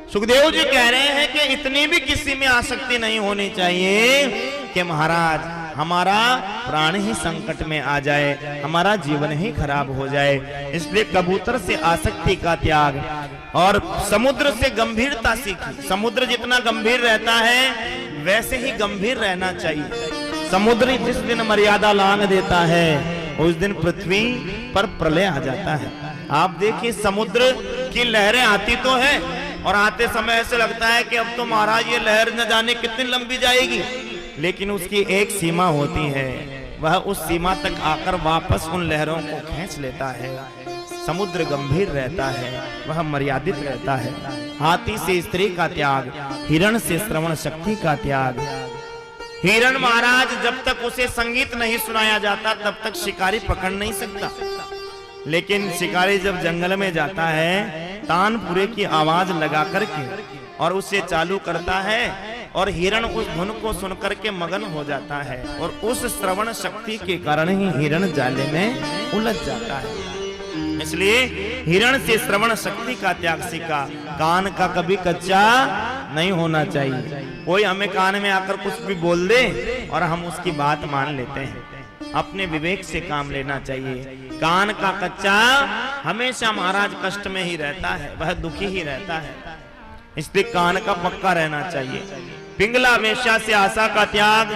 सुखदेव जी कह रहे हैं कि इतनी भी किसी में आसक्ति नहीं होनी चाहिए कि महाराज हमारा प्राण ही संकट में आ जाए, हमारा जीवन ही खराब हो जाए। इसलिए कबूतर से आसक्ति का त्याग और समुद्र से गंभीरता सीखी। समुद्र जितना गंभीर रहता है वैसे ही गंभीर रहना चाहिए। समुद्र जिस दिन मर्यादा लांघ देता है उस दिन पृथ्वी पर प्रलय आ जाता है। आप देखिए समुद्र की लहरें आती तो है और आते समय ऐसे लगता है कि अब तो महाराज ये लहर न जाने कितनी लंबी जाएगी, लेकिन उसकी एक सीमा होती है, वह उस सीमा तक आकर वापस उन लहरों को खींच लेता है। समुद्र गंभीर रहता है, वह मर्यादित रहता है। हाथी से स्त्री का त्याग, हिरण से श्रवण शक्ति का त्याग। हिरण महाराज जब तक उसे संगीत नहीं सुनाया जाता तब तक शिकारी पकड़ नहीं सकता, लेकिन शिकारी जब जंगल में जाता है तानपुरे की आवाज लगा करके और उसे चालू करता है और हिरण उस धुन को सुनकर के मगन हो जाता है और उस श्रवण शक्ति के कारण ही हिरण जाले में उलझ जाता है। इसलिए हिरण से श्रवण शक्ति का त्याग सीखा। कान का कभी कच्चा नहीं होना चाहिए। कोई हमें कान में आकर कुछ भी बोल दे और हम उसकी बात मान लेते हैं। अपने विवेक से काम लेना चाहिए। कान का कच्चा हमेशा महाराज कष्ट में ही रहता है, वह दुखी ही रहता है। इसलिए कान का पक्का रहना चाहिए। पिंगला वेश्या से आशा का त्याग,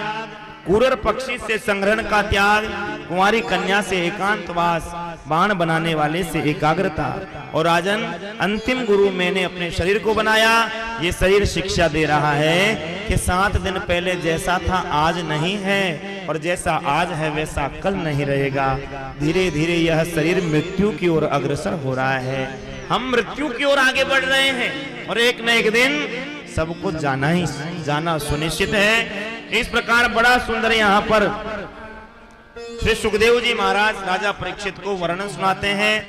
कुरर पक्षी से संग्रहण का त्याग, कुंवारी कन्या से एकांतवास, बाण बनाने वाले से एकाग्रता। और राजन अंतिम गुरु मैंने अपने शरीर को बनाया, ये शरीर शिक्षा दे रहा है कि 7 दिन पहले जैसा था आज नहीं है और जैसा आज है वैसा कल नहीं रहेगा। धीरे धीरे यह शरीर मृत्यु की ओर अग्रसर हो रहा है। हम मृत्यु की ओर आगे बढ़ रहे हैं और एक न एक दिन सबको जाना सुनिश्चित है। इस प्रकार बड़ा सुंदर यहाँ पर श्री सुखदेव जी महाराज राजा परीक्षित को वर्णन सुनाते हैं।